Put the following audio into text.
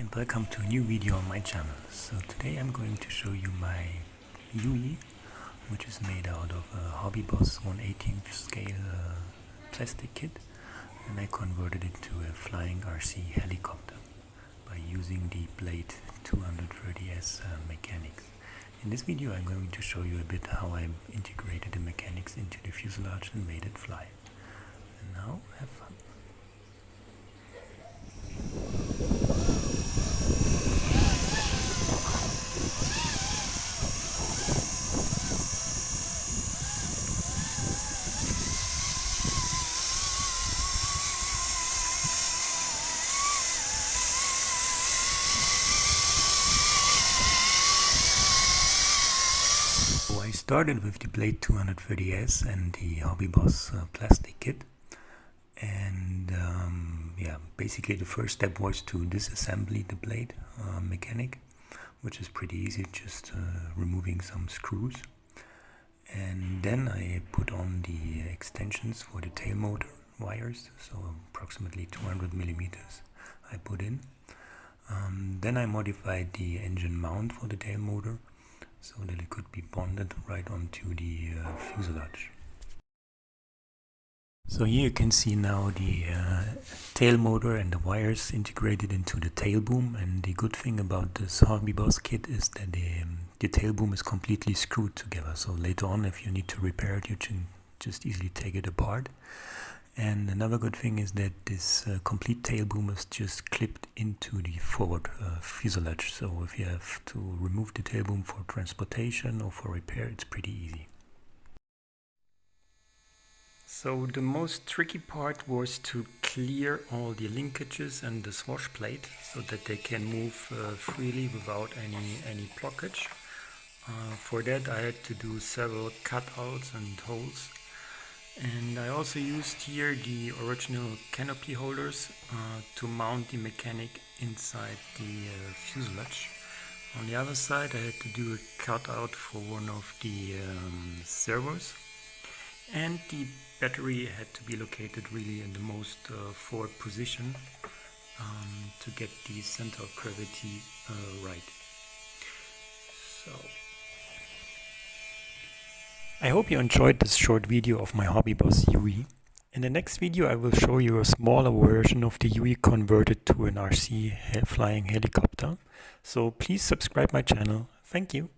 and welcome to a new video on my channel. So today I'm going to show you my Huey, which is made out of a HobbyBoss 1/18 scale plastic kit, and I converted it to a flying RC helicopter by using the Blade 230S mechanics. In this video I'm going to show you a bit how I integrated the mechanics into the fuselage and made it fly. And now have fun. I started with the Blade 230S and the HobbyBoss plastic kit, and basically the first step was to disassembly the blade mechanic, which is pretty easy, just removing some screws. And then I put on the extensions for the tail motor wires, so approximately 200 millimeters I put in. Then I modified the engine mount for the tail motor so that it could be bonded right onto the fuselage. So here you can see now the tail motor and the wires integrated into the tail boom, and the good thing about this HobbyBoss kit is that the tail boom is completely screwed together, so later on if you need to repair it you can just easily take it apart. And another good thing is that this complete tail boom is just clipped into the forward fuselage, so if you have to remove the tail boom for transportation or for repair, it's pretty easy. So the most tricky part was to clear all the linkages and the swash plate so that they can move freely without any blockage. For that I had to do several cutouts and holes. And I also used here the original canopy holders to mount the mechanic inside the fuselage. On the other side I had to do a cutout for one of the servos, and the battery had to be located really in the most forward position to get the center of gravity right. So I hope you enjoyed this short video of my HobbyBoss Huey. In the next video I will show you a smaller version of the Huey converted to an RC flying helicopter. So please subscribe my channel. Thank you.